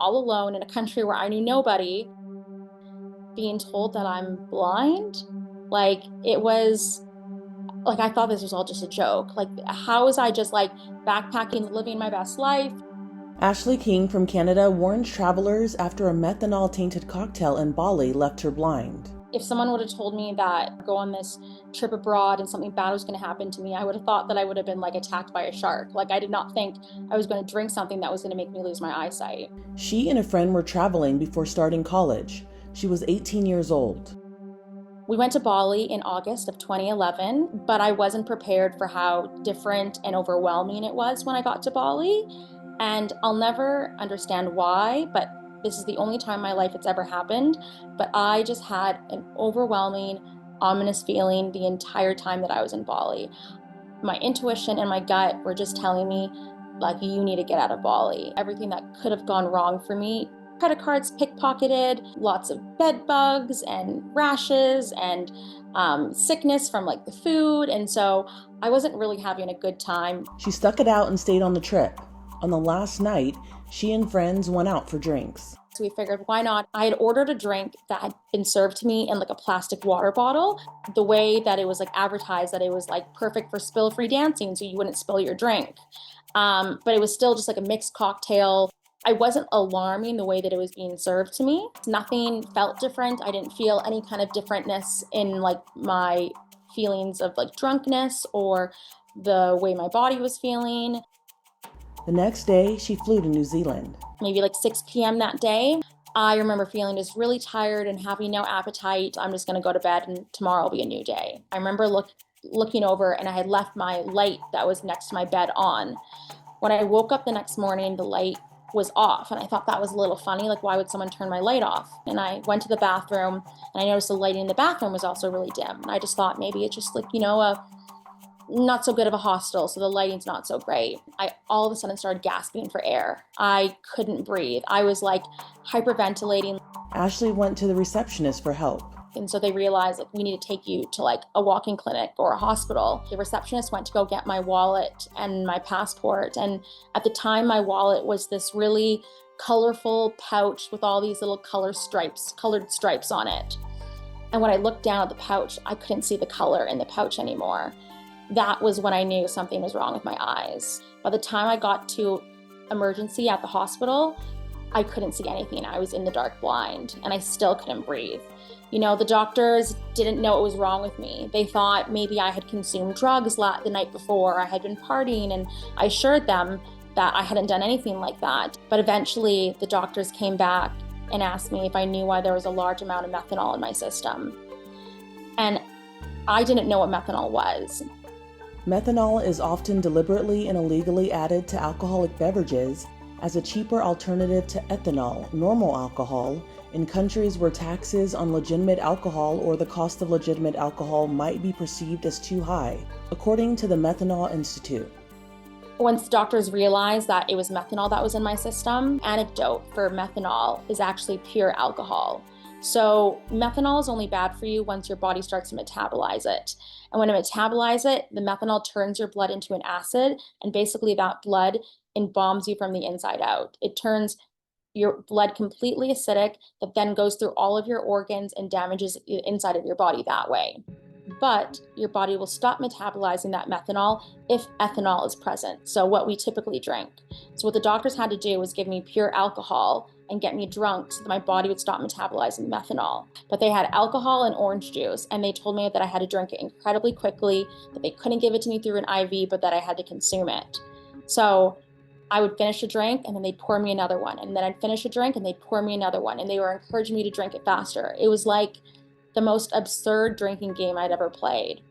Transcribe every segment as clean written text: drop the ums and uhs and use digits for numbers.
all alone in a country where I knew nobody, being told that I'm blind. Like, it was like, I thought this was all just a joke. Like, how was I just like backpacking, living my best life? Ashley King from Canada warned travelers after a methanol-tainted cocktail in Bali left her blind. If someone would have told me that go on this trip abroad and something bad was going to happen to me, I would have thought that I would have been like attacked by a shark. Like, I did not think I was going to drink something that was going to make me lose my eyesight. She and a friend were traveling before starting college. She was 18 years old. We went to Bali in August of 2011, but I wasn't prepared for how different and overwhelming it was when I got to Bali. And I'll never understand why, but this is the only time in my life it's ever happened. But I just had an overwhelming, ominous feeling the entire time that I was in Bali. My intuition and my gut were just telling me, like, you need to get out of Bali. Everything that could have gone wrong for me, credit cards pickpocketed, lots of bed bugs and rashes and sickness from like the food. And so I wasn't really having a good time. She stuck it out and stayed on the trip. On the last night, she and friends went out for drinks. So we figured, why not? I had ordered a drink that had been served to me in like a plastic water bottle. The way that it was like advertised, that it was like perfect for spill-free dancing, so you wouldn't spill your drink. But it was still just like a mixed cocktail. I wasn't alarming the way that it was being served to me. Nothing felt different. I didn't feel any kind of differentness in like my feelings of like drunkenness or the way my body was feeling. The next day, she flew to New Zealand. Maybe like 6 p.m. that day, I remember feeling just really tired and having no appetite. I'm just gonna go to bed and tomorrow will be a new day. I remember looking over and I had left my light that was next to my bed on. When I woke up the next morning, the light was off, and I thought that was a little funny. Like, why would someone turn my light off? And I went to the bathroom and I noticed the lighting in the bathroom was also really dim. And I just thought maybe it's just like, a not so good of a hostel, so the lighting's not so great. I all of a sudden started gasping for air. I couldn't breathe. I was like hyperventilating. Ashley went to the receptionist for help. And so they realized, like, we need to take you to like a walk-in clinic or a hospital. The receptionist went to go get my wallet and my passport. And at the time, my wallet was this really colorful pouch with all these little colored stripes on it. And when I looked down at the pouch, I couldn't see the color in the pouch anymore. That was when I knew something was wrong with my eyes. By the time I got to emergency at the hospital, I couldn't see anything. I was in the dark blind and I still couldn't breathe. The doctors didn't know what was wrong with me. They thought maybe I had consumed drugs the night before. I had been partying, and I assured them that I hadn't done anything like that. But eventually the doctors came back and asked me if I knew why there was a large amount of methanol in my system. And I didn't know what methanol was. Methanol is often deliberately and illegally added to alcoholic beverages as a cheaper alternative to ethanol, normal alcohol, in countries where taxes on legitimate alcohol or the cost of legitimate alcohol might be perceived as too high, according to the Methanol Institute. Once doctors realized that it was methanol that was in my system, antidote for methanol is actually pure alcohol. So methanol is only bad for you once your body starts to metabolize it. And when it metabalizes it, the methanol turns your blood into an acid, and basically that blood embalms you from the inside out. It turns your blood completely acidic, that then goes through all of your organs and damages the inside of your body that way. But your body will stop metabolizing that methanol if ethanol is present, so what we typically drink. So what the doctors had to do was give me pure alcohol and get me drunk so that my body would stop metabolizing methanol. But they had alcohol and orange juice, and they told me that I had to drink it incredibly quickly, that they couldn't give it to me through an IV, but that I had to consume it. So I would finish a drink and then they'd pour me another one, and then I'd finish a drink and they'd pour me another one, and they were encouraging me to drink it faster. It was like the most absurd drinking game I'd ever played.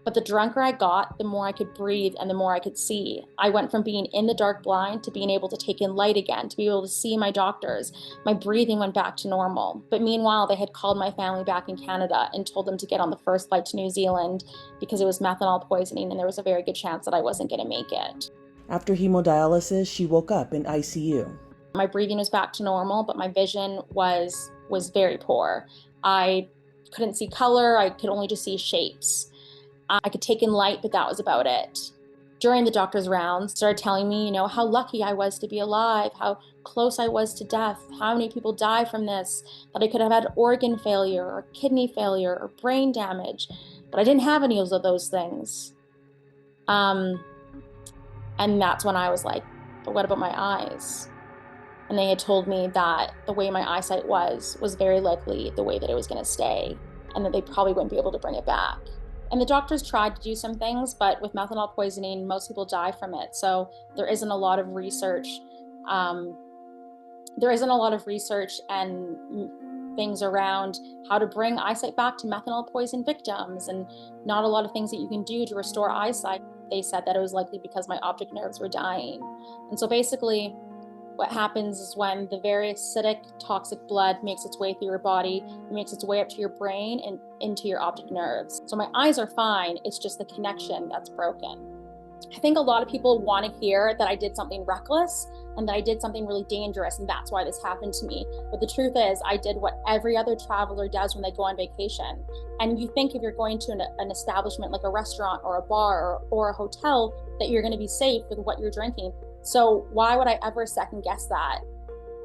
But the drunker I got, the more I could breathe and the more I could see. I went from being in the dark blind to being able to take in light again, to be able to see my doctors. My breathing went back to normal. But meanwhile, they had called my family back in Canada and told them to get on the first flight to New Zealand because it was methanol poisoning and there was a very good chance that I wasn't going to make it. After hemodialysis, she woke up in ICU. My breathing was back to normal, but my vision was very poor. I couldn't see color. I could only just see shapes. I could take in light, but that was about it. during the doctor's rounds, started telling me, how lucky I was to be alive, how close I was to death, how many people die from this, that I could have had organ failure or kidney failure or brain damage, but I didn't have any of those things. And that's when I was like, but what about my eyes? And they had told me that the way my eyesight was very likely the way that it was going to stay, and that they probably wouldn't be able to bring it back. And the doctors tried to do some things, but with methanol poisoning, most people die from it. So there isn't a lot of research. There isn't a lot of research and things around how to bring eyesight back to methanol poison victims, and not a lot of things that you can do to restore eyesight. They said that it was likely because my optic nerves were dying. And so basically, what happens is when the very acidic, toxic blood makes its way through your body, it makes its way up to your brain and into your optic nerves. So my eyes are fine, it's just the connection that's broken. I think a lot of people want to hear that I did something reckless and that I did something really dangerous, and that's why this happened to me. But the truth is, I did what every other traveler does when they go on vacation. And you think if you're going to an establishment like a restaurant or a bar or a hotel, that you're going to be safe with what you're drinking. So why would I ever second guess that?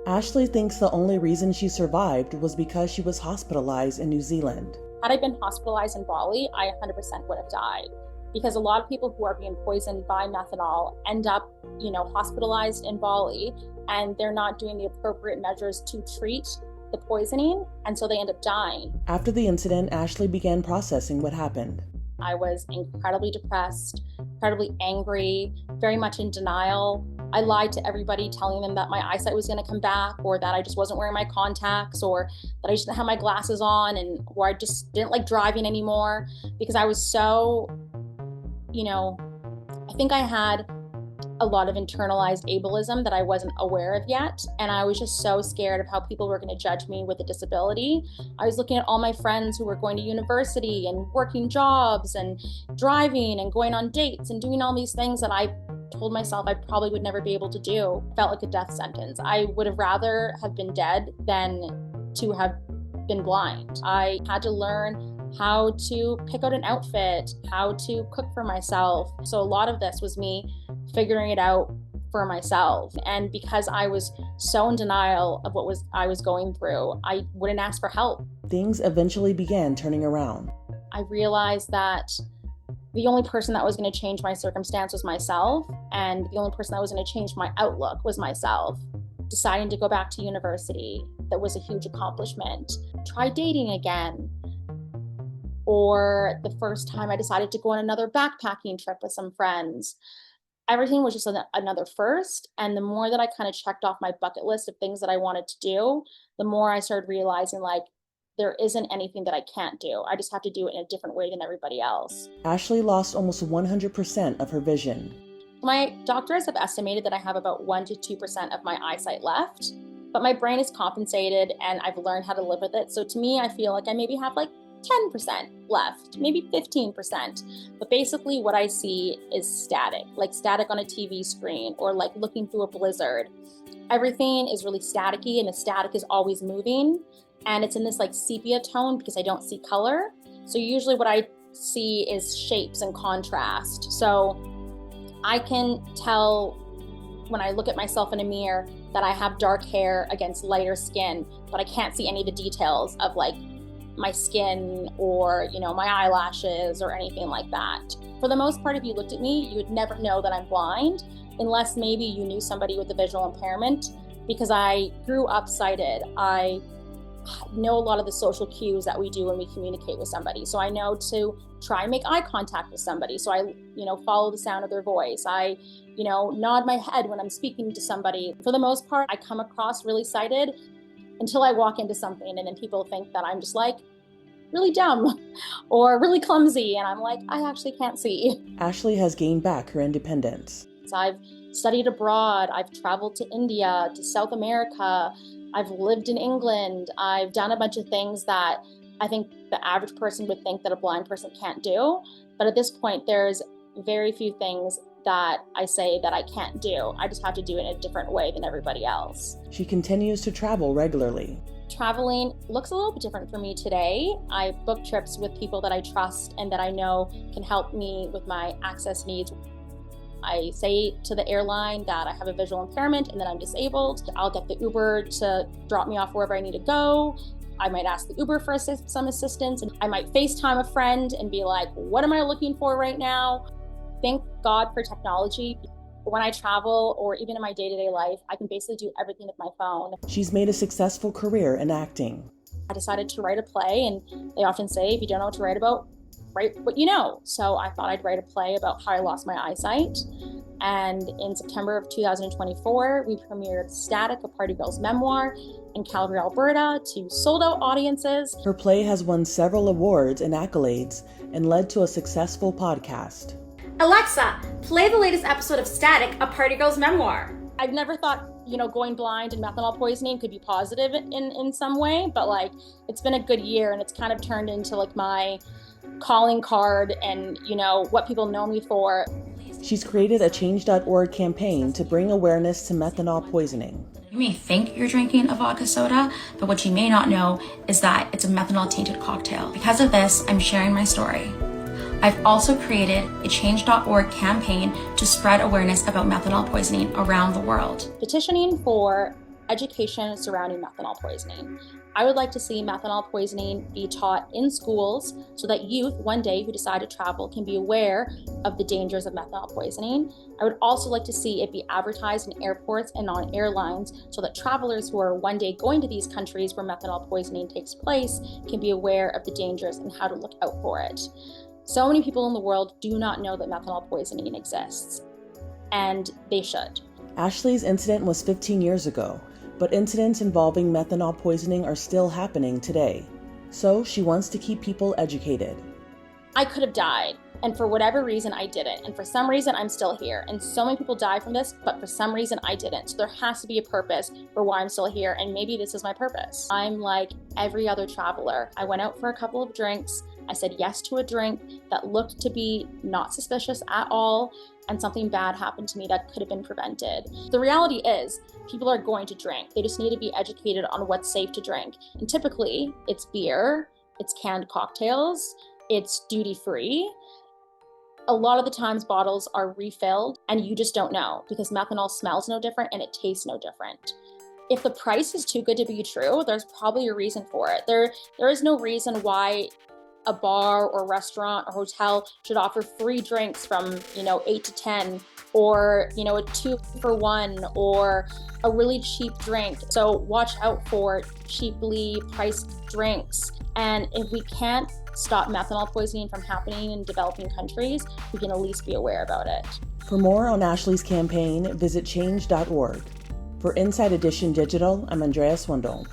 Ashley thinks the only reason she survived was because she was hospitalized in New Zealand. Had I been hospitalized in Bali, I 100% would have died. Because a lot of people who are being poisoned by methanol end up, hospitalized in Bali, and they're not doing the appropriate measures to treat the poisoning, and so they end up dying. After the incident, Ashley began processing what happened. I was incredibly depressed, incredibly angry, very much in denial. I lied to everybody, telling them that my eyesight was going to come back, or that I just wasn't wearing my contacts, or that I just didn't have my glasses on, or I just didn't like driving anymore, because I was so, I think I had a lot of internalized ableism that I wasn't aware of yet. And I was just so scared of how people were going to judge me with a disability. I was looking at all my friends who were going to university and working jobs and driving and going on dates and doing all these things that I told myself I probably would never be able to do. It felt like a death sentence. I would have rather have been dead than to have been blind. I had to learn how to pick out an outfit, how to cook for myself. So a lot of this was me figuring it out for myself. And because I was so in denial of what I was going through, I wouldn't ask for help. Things eventually began turning around. I realized that the only person that was going to change my circumstance was myself, and the only person that was going to change my outlook was myself. Deciding to go back to university, that was a huge accomplishment. Try dating again. Or the first time I decided to go on another backpacking trip with some friends. Everything was just another first. And the more that I kind of checked off my bucket list of things that I wanted to do, the more I started realizing there isn't anything that I can't do. I just have to do it in a different way than everybody else. Ashley lost almost 100% of her vision. My doctors have estimated that I have about 1% to 2% of my eyesight left, but my brain is compensated and I've learned how to live with it. So to me, I feel like I maybe have 10% left, maybe 15%. But basically what I see is static, like static on a TV screen, or like looking through a blizzard. Everything is really staticky, and the static is always moving. And it's in this sepia tone because I don't see color. So usually what I see is shapes and contrast. So I can tell when I look at myself in a mirror that I have dark hair against lighter skin, but I can't see any of the details of my skin or, my eyelashes or anything like that. For the most part, if you looked at me, you would never know that I'm blind, unless maybe you knew somebody with a visual impairment, because I grew up sighted. I know a lot of the social cues that we do when we communicate with somebody. So I know to try and make eye contact with somebody. So I, follow the sound of their voice. I, nod my head when I'm speaking to somebody. For the most part, I come across really sighted until I walk into something, and then people think that I'm just really dumb or really clumsy, and I'm I actually can't see. Ashley has gained back her independence. So I've studied abroad, I've traveled to India, to South America, I've lived in England, I've done a bunch of things that I think the average person would think that a blind person can't do. But at this point, there's very few things that I say that I can't do. I just have to do it in a different way than everybody else. She continues to travel regularly. Traveling looks a little bit different for me today. I book trips with people that I trust and that I know can help me with my access needs. I say to the airline that I have a visual impairment and that I'm disabled. I'll get the Uber to drop me off wherever I need to go. I might ask the Uber for some assistance, and I might FaceTime a friend and be like, what am I looking for right now? Thank God for technology. When I travel or even in my day-to-day life, I can basically do everything with my phone. She's made a successful career in acting. I decided to write a play, and they often say, if you don't know what to write about, write what you know. So I thought I'd write a play about how I lost my eyesight. And in September of 2024, we premiered Static, a Party Girl's memoir, in Calgary, Alberta, to sold-out audiences. Her play has won several awards and accolades and led to a successful podcast. Alexa, play the latest episode of Static, a Party Girl's memoir. I've never thought, going blind and methanol poisoning could be positive in some way, but it's been a good year, and it's kind of turned into my calling card and, what people know me for. She's created a change.org campaign to bring awareness to methanol poisoning. You may think you're drinking a vodka soda, but what you may not know is that it's a methanol-tainted cocktail. Because of this, I'm sharing my story. I've also created a change.org campaign to spread awareness about methanol poisoning around the world. Petitioning for education surrounding methanol poisoning. I would like to see methanol poisoning be taught in schools so that youth one day who decide to travel can be aware of the dangers of methanol poisoning. I would also like to see it be advertised in airports and on airlines so that travelers who are one day going to these countries where methanol poisoning takes place can be aware of the dangers and how to look out for it. So many people in the world do not know that methanol poisoning exists, and they should. Ashley's incident was 15 years ago, but incidents involving methanol poisoning are still happening today. So she wants to keep people educated. I could have died, and for whatever reason I didn't, and for some reason I'm still here, and so many people die from this, but for some reason I didn't. So there has to be a purpose for why I'm still here, and maybe this is my purpose. I'm like every other traveler. I went out for a couple of drinks. I said yes to a drink that looked to be not suspicious at all, and something bad happened to me that could have been prevented. The reality is, people are going to drink. They just need to be educated on what's safe to drink. And typically, it's beer, it's canned cocktails, it's duty-free. A lot of the times bottles are refilled and you just don't know because methanol smells no different and it tastes no different. If the price is too good to be true, there's probably a reason for it. There is no reason why a bar or restaurant or hotel should offer free drinks from 8 to 10 or a 2-for-1 or a really cheap drink. So watch out for cheaply priced drinks. And if we can't stop methanol poisoning from happening in developing countries, we can at least be aware about it. For more on Ashley's campaign, visit change.org. For Inside Edition Digital, I'm Andrea Swindall.